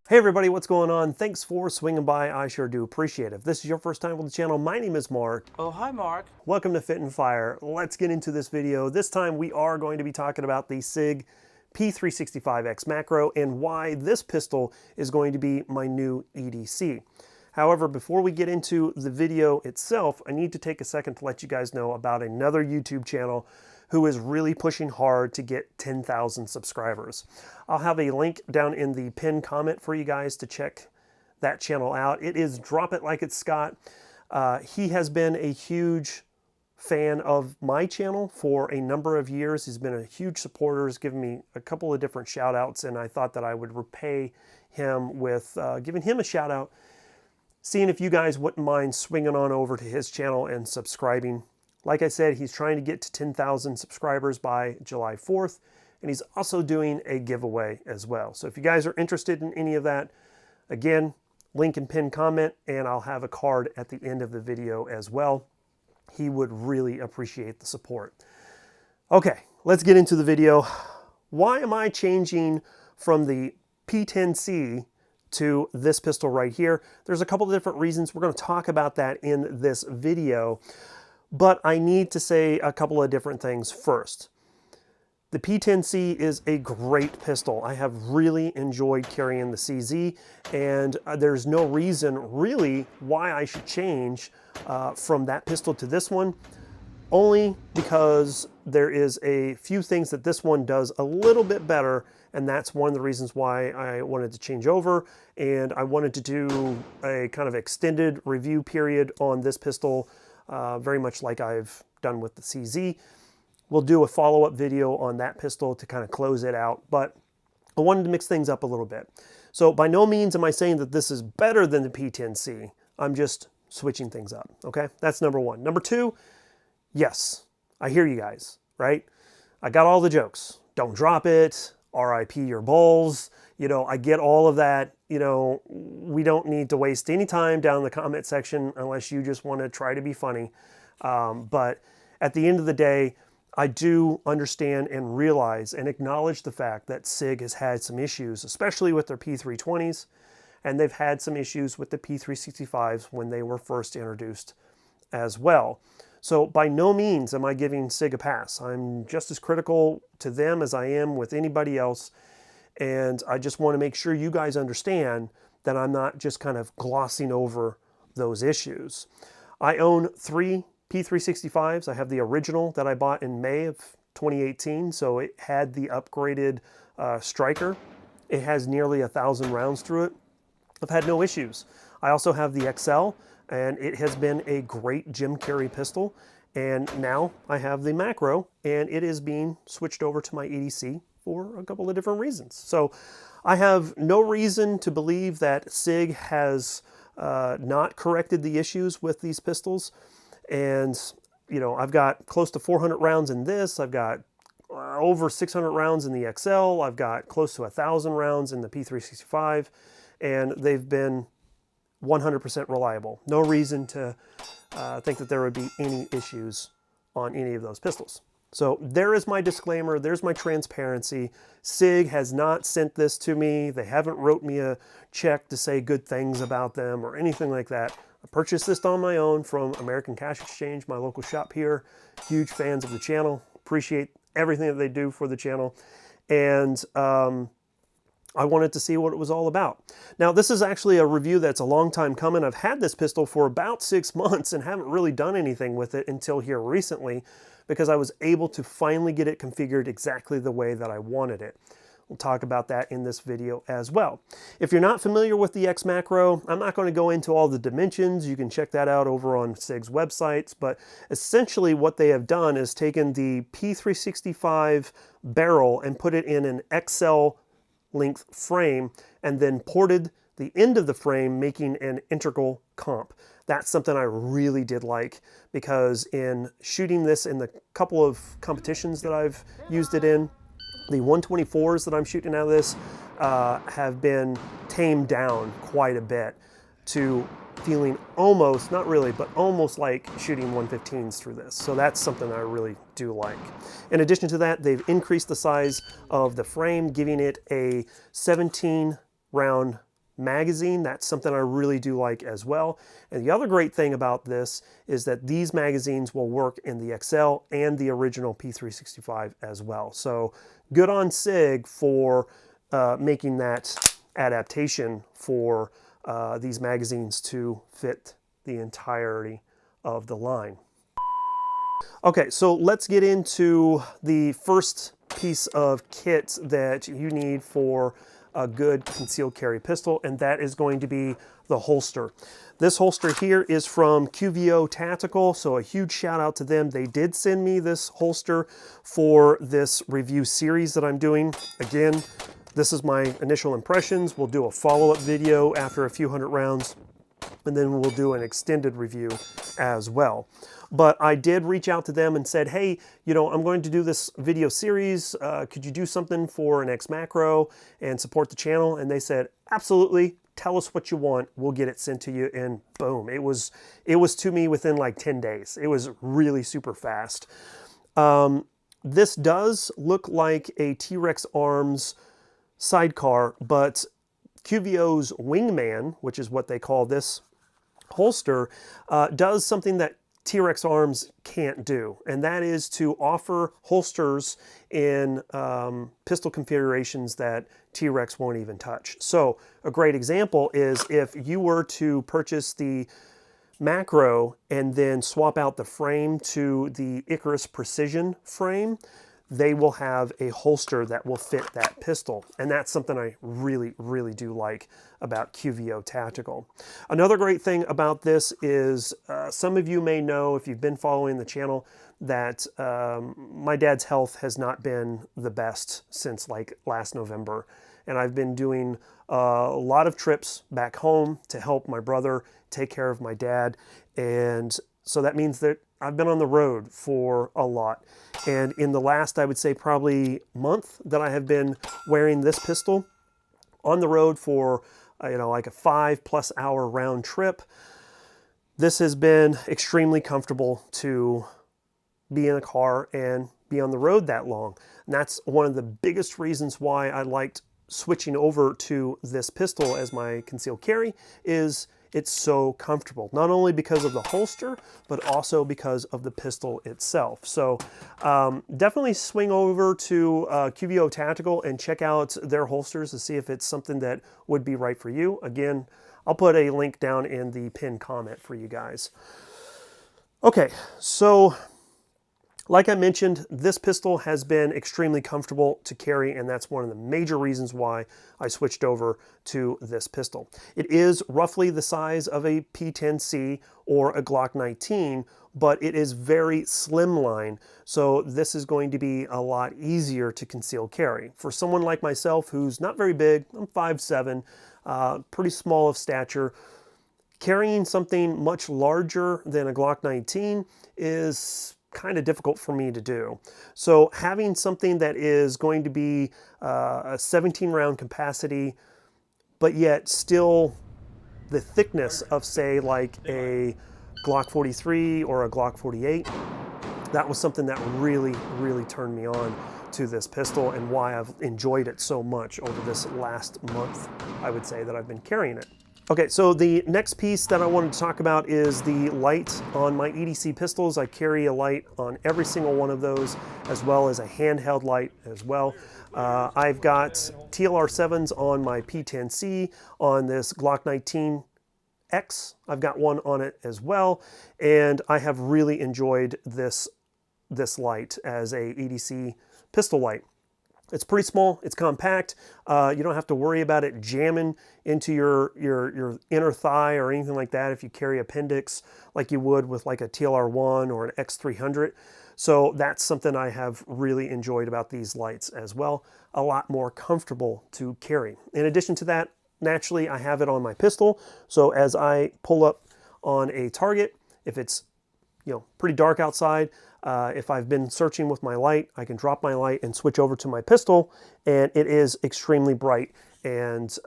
Hey everybody, what's going on? Thanks for swinging by. I sure do appreciate it. If this is your first time with the channel, my name is Mark. Oh, hi Mark. Welcome to Fit and Fire. Let's get into this video. This time we are going to be talking about the SIG P365X Macro and why this pistol is going to be my new EDC. However, before we get into the video itself, I need to take a second to let you guys know about another YouTube channel who is really pushing hard to get 10,000 subscribers. I'll have a link down in the pinned comment for you guys to check that channel out. It is Drop It Like It's Scott. He has been a huge fan of my channel for a number of years. He's been a huge supporter. He's given me a couple of different shout outs, and I thought that I would repay him with giving him a shout out, seeing if you guys wouldn't mind swinging on over to his channel and subscribing. Like I said, he's trying to get to 10,000 subscribers by July 4th, and he's also doing a giveaway as well. So if you guys are interested in any of that, again, link in pinned comment, and I'll have a card at the end of the video as well. He would really appreciate the support. Okay, let's get into the video. Why am I changing from the P10C to this pistol right here? There's a couple of different reasons. We're going to talk about that in this video. But I need to say a couple of different things first. The P10C is a great pistol. I have really enjoyed carrying the CZ, and there's no reason really why I should change from that pistol to this one, only because there is a few things that this one does a little bit better, and that's one of the reasons why I wanted to change over, and I wanted to do a kind of extended review period on this pistol, very much like I've done with the CZ. We'll do a follow-up video on that pistol to kind of close it out, but I wanted to mix things up a little bit. So by no means am I saying that this is better than the P10C. I'm just switching things up, okay? That's number one. Number two, yes, I hear you guys, right? I got all the jokes. Don't drop it, RIP your balls. You know, I get all of that. You know, we don't need to waste any time down in the comment section unless you just want to try to be funny. But at the end of the day, I do understand and realize and acknowledge the fact that SIG has had some issues, especially with their P320s, and they've had some issues with the P365s when they were first introduced as well. So by no means am I giving SIG a pass. I'm just as critical to them as I am with anybody else. And I just want to make sure you guys understand that I'm not just kind of glossing over those issues. I own 3 P365s. I have the original that I bought in May of 2018. So it had the upgraded striker. It has nearly 1,000 rounds through it. I've had no issues. I also have the XL, and it has been a great gym carry pistol. And now I have the Macro, and it is being switched over to my EDC for a couple of different reasons. So I have no reason to believe that SIG has not corrected the issues with these pistols. And, you know, I've got close to 400 rounds in this. I've got over 600 rounds in the XL. I've got close to 1,000 rounds in the P365, and they've been 100% reliable. No reason to think that there would be any issues on any of those pistols. So there is my disclaimer. There's my transparency. SIG has not sent this to me. They haven't wrote me a check to say good things about them or anything like that. I purchased this on my own from American Cash Exchange, my local shop here. Huge fans of the channel. Appreciate everything that they do for the channel. And I wanted to see what it was all about. Now, this is actually a review that's a long time coming. I've had this pistol for about 6 months and haven't really done anything with it until here recently, because I was able to finally get it configured exactly the way that I wanted it. We'll talk about that in this video as well. If you're not familiar with the X Macro, I'm not going to go into all the dimensions. You can check that out over on SIG's websites, but essentially what they have done is taken the P365 barrel and put it in an XL length frame and then ported the end of the frame, making an integral comp. That's something I really did like, because in shooting this in the couple of competitions that I've used it in, the 124s that I'm shooting out of this have been tamed down quite a bit to feeling almost, not really, but almost like shooting 115s through this. So that's something I really do like. In addition to that, they've increased the size of the frame, giving it a 17 round magazine. That's something I really do like as well. And the other great thing about this is that these magazines will work in the XL and the original P365 as well. So good on SIG for making that adaptation for these magazines to fit the entirety of the line. Okay, so let's get into the first piece of kit that you need for a good concealed carry pistol, and that is going to be the holster. This holster here is from QVO Tactical, so a huge shout out to them. They did send me this holster for this review series that I'm doing. Again, this is my initial impressions. We'll do a follow-up video after a few hundred rounds, and then we'll do an extended review as well. But I did reach out to them and said, hey, you know, I'm going to do this video series. Could you do something for an X Macro and support the channel? And they said, absolutely. Tell us what you want. We'll get it sent to you. And boom, it was to me within like 10 days. It was really super fast. This does look like a T-Rex Arms sidecar, but QVO's Wingman, which is what they call this holster, does something that T-Rex Arms can't do, and that is to offer holsters in pistol configurations that T-Rex won't even touch. So a great example is if you were to purchase the Macro and then swap out the frame to the Icarus Precision frame, they will have a holster that will fit that pistol. And that's something I really, really do like about QVO Tactical. Another great thing about this is some of you may know, if you've been following the channel, that my dad's health has not been the best since like last November. And I've been doing a lot of trips back home to help my brother take care of my dad. And so that means that I've been on the road for a lot. And in the last, I would say probably month that I have been wearing this pistol on the road for, you know, like a 5+ hour round trip, this has been extremely comfortable to be in a car and be on the road that long. And that's one of the biggest reasons why I liked switching over to this pistol as my concealed carry, is it's so comfortable, not only because of the holster, but also because of the pistol itself. So definitely swing over to QVO Tactical and check out their holsters to see if it's something that would be right for you. Again, I'll put a link down in the pinned comment for you guys. Okay, so like I mentioned, this pistol has been extremely comfortable to carry, and that's one of the major reasons why I switched over to this pistol. It is roughly the size of a P10C or a Glock 19, but it is very slimline, so this is going to be a lot easier to conceal carry. For someone like myself who's not very big, I'm 5'7", pretty small of stature, carrying something much larger than a Glock 19 is kind of difficult for me to do. So having something that is going to be a 17 round capacity, but yet still the thickness of, say, like a Glock 43 or a Glock 48, that was something that really, really turned me on to this pistol and why I've enjoyed it so much over this last month, I would say, that I've been carrying it. Okay, so the next piece that I wanted to talk about is the light on my EDC pistols. I carry a light on every single one of those, as well as a handheld light as well. I've got TLR7s on my P10C, on this Glock 19X. I've got one on it as well, and I have really enjoyed this light as a EDC pistol light. It's pretty small, it's compact, you don't have to worry about it jamming into your inner thigh or anything like that if you carry appendix like you would with like a TLR1 or an X300. So that's something I have really enjoyed about these lights as well. A lot more comfortable to carry. In addition to that, naturally I have it on my pistol, so as I pull up on a target, if it's pretty dark outside, if I've been searching with my light, I can drop my light and switch over to my pistol, and it is extremely bright and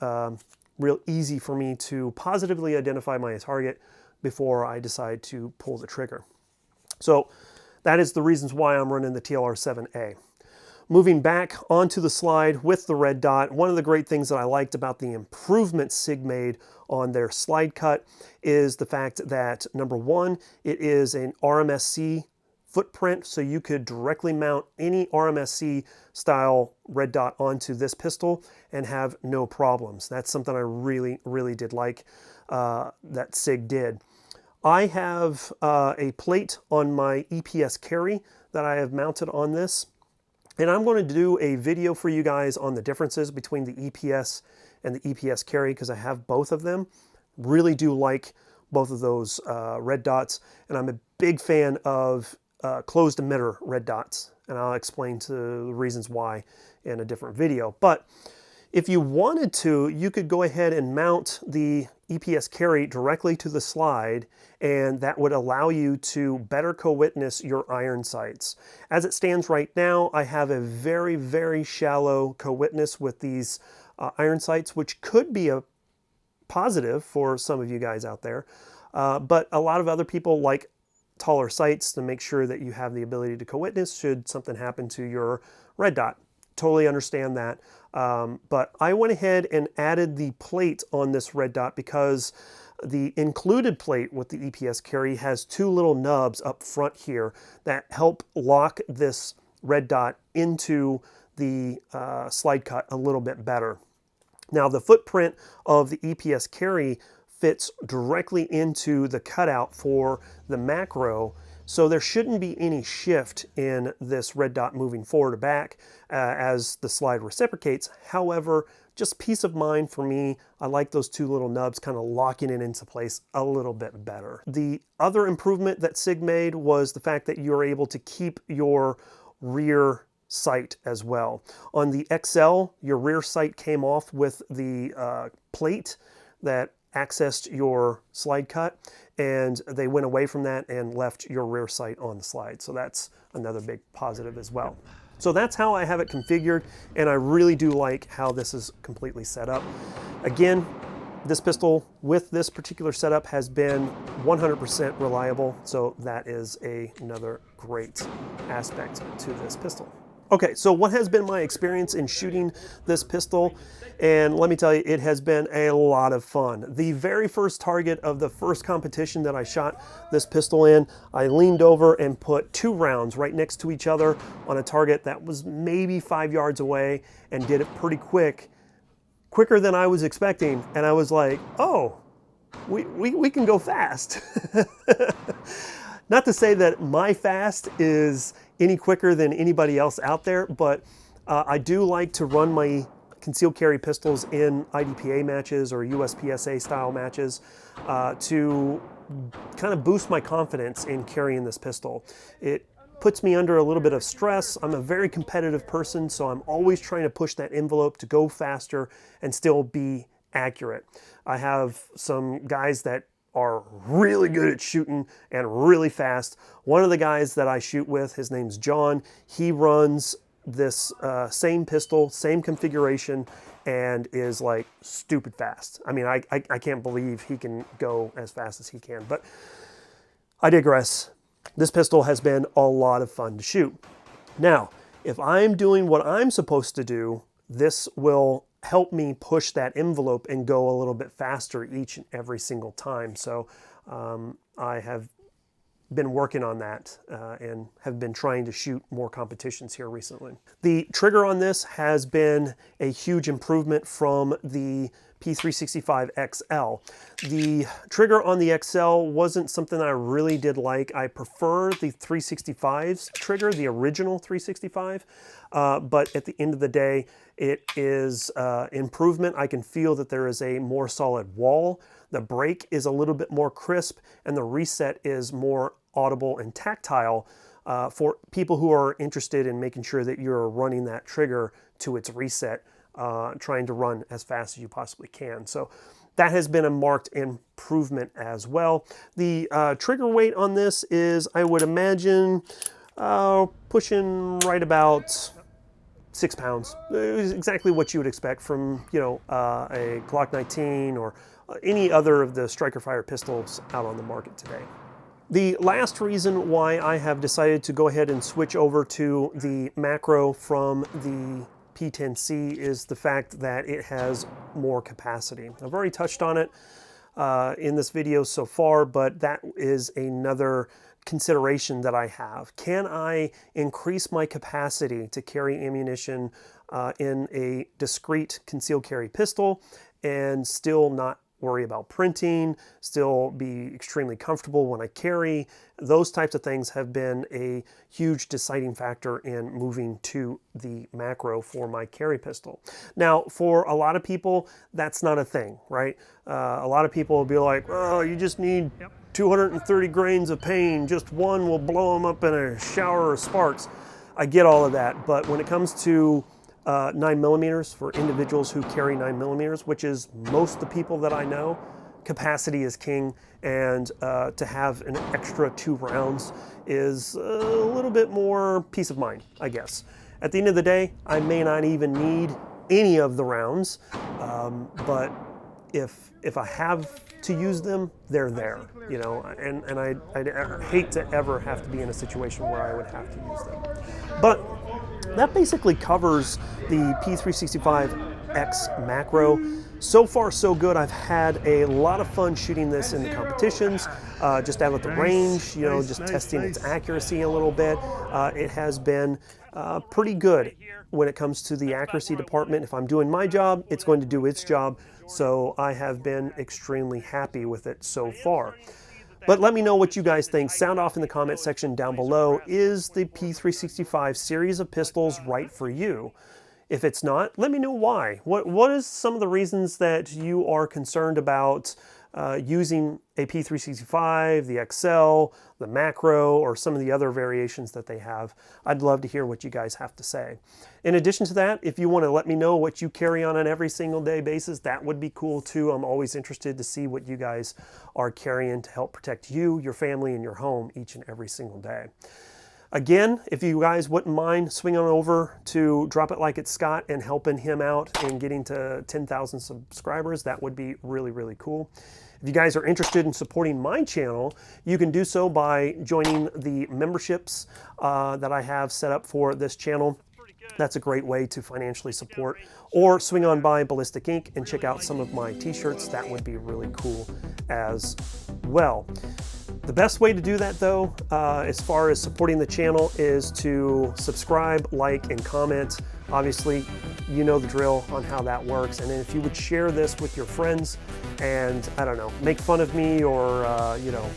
real easy for me to positively identify my target before I decide to pull the trigger. So that is the reasons why I'm running the TLR7A. moving back onto the slide with the red dot, one of the great things that I liked about the improvements SIG made on their slide cut is the fact that, number one, it is an RMSC footprint, so you could directly mount any RMSC style red dot onto this pistol and have no problems. That's something I really did like that SIG did. I have a plate on my EPS carry that I have mounted on this, and I'm going to do a video for you guys on the differences between the EPS and the EPS carry because I have both of them. Really do like both of those red dots, and I'm a big fan of closed emitter red dots, and I'll explain to the reasons why in a different video. But if you wanted to, you could go ahead and mount the EPS carry directly to the slide, and that would allow you to better co-witness your iron sights. As it stands right now, I have a very shallow co-witness with these iron sights, which could be a positive for some of you guys out there, but a lot of other people like taller sights to make sure that you have the ability to co-witness should something happen to your red dot. Totally understand that, but I went ahead and added the plate on this red dot because the included plate with the EPS carry has two little nubs up front here that help lock this red dot into the slide cut a little bit better. Now, the footprint of the EPS carry fits directly into the cutout for the macro, so there shouldn't be any shift in this red dot moving forward or back as the slide reciprocates. However, just peace of mind for me, I like those two little nubs kind of locking it into place a little bit better. The other improvement that SIG made was the fact that you're able to keep your rear sight as well. On the XL, your rear sight came off with the plate that accessed your slide cut, and they went away from that and left your rear sight on the slide. So that's another big positive as well. So that's how I have it configured, and I really do like how this is completely set up. Again, this pistol with this particular setup has been 100% reliable, so that is another great aspect to this pistol. Okay, so what has been my experience in shooting this pistol? And let me tell you, it has been a lot of fun. The very first target of the first competition that I shot this pistol in, I leaned over and put 2 rounds right next to each other on a target that was maybe 5 yards away and did it pretty quicker than I was expecting. And I was like, oh, we can go fast. Not to say that my fast is any quicker than anybody else out there, but I do like to run my concealed carry pistols in IDPA matches or USPSA style matches to kind of boost my confidence in carrying this pistol. It puts me under a little bit of stress. I'm a very competitive person, so I'm always trying to push that envelope to go faster and still be accurate. I have some guys that are really good at shooting and really fast. One of the guys that I shoot with, his name's John, he runs this same pistol, same configuration, and is like stupid fast. I mean, I can't believe he can go as fast as he can, but I digress. This pistol has been a lot of fun to shoot. Now, if I'm doing what I'm supposed to do, this will help me push that envelope and go a little bit faster each and every single time. So I have been working on that and have been trying to shoot more competitions here recently. The trigger on this has been a huge improvement from the P365 XL. The trigger on the XL wasn't something I really did like. I prefer the 365's trigger, the original 365, but at the end of the day, it is improvement. I can feel that there is a more solid wall. The break is a little bit more crisp, and the reset is more audible and tactile for people who are interested in making sure that you're running that trigger to its reset, trying to run as fast as you possibly can. So that has been a marked improvement as well. The trigger weight on this is, I would imagine, pushing right about 6 pounds. Exactly what you would expect from, you know, a Glock 19 or any other of the striker fire pistols out on the market today. The last reason why I have decided to go ahead and switch over to the macro from the P10C is the fact that it has more capacity. I've already touched on it in this video so far, but that is another consideration that I have. Can I increase my capacity to carry ammunition in a discrete concealed carry pistol and still not worry about printing, still be extremely comfortable when I carry? Those types of things have been a huge deciding factor in moving to the macro for my carry pistol. Now, for a lot of people, that's not a thing, right? A lot of people will be like, oh, you just need 230 grains of pain, just one will blow them up in a shower of sparks. I get all of that, but when it comes to 9mm for individuals who carry 9mm, which is most of the people that I know, capacity is king, and to have an extra 2 rounds is a little bit more peace of mind, I guess. At the end of the day, I may not even need any of the rounds, but if I have to use them, they're there, you know, and I hate to ever have to be in a situation where I would have to use them. But that basically covers the P365X Macro. So far, so good. I've had a lot of fun shooting this in the competitions, just out at the range, you know, just testing its accuracy a little bit. It has been pretty good when it comes to the accuracy department. If I'm doing my job, it's going to do its job. So I have been extremely happy with it so far. But let me know what you guys think. Sound off in the comment section down below. Is the P365 series of pistols right for you? If it's not, let me know why. What is some of the reasons that you are concerned about using a P365, the XL, the Macro, or some of the other variations that they have? I'd love to hear what you guys have to say. In addition to that, if you want to let me know what you carry on an every single day basis, that would be cool too. I'm always interested to see what you guys are carrying to help protect you, your family, and your home each and every single day. Again, if you guys wouldn't mind swinging on over to Drop It Like It's Scott and helping him out in getting to 10,000 subscribers, that would be really, really cool. If you guys are interested in supporting my channel, you can do so by joining the memberships that I have set up for this channel. That's a great way to financially support. Or swing on by Ballistic Ink and check out some of my t-shirts. That would be really cool as well. The best way to do that, though, as far as supporting the channel, is to subscribe, like, and comment. Obviously, you know the drill on how that works. And then if you would share this with your friends and, I don't know, make fun of me, or, you know,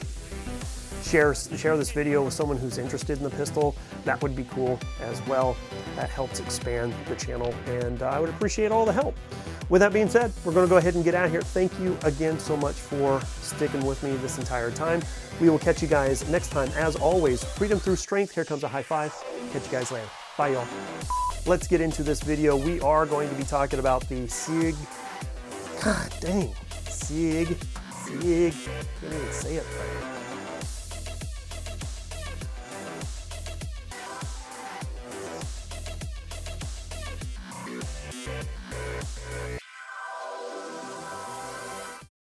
share this video with someone who's interested in the pistol, that would be cool as well. That helps expand the channel, and I would appreciate all the help. With that being said, we're going to go ahead and get out of here. Thank you again so much for sticking with me this entire time. We will catch you guys next time. As always, freedom through strength. Here comes a high five. Catch you guys later. Bye, y'all. Let's get into this video. We are going to be talking about the SIG. God dang. SIG. Can't even say it right.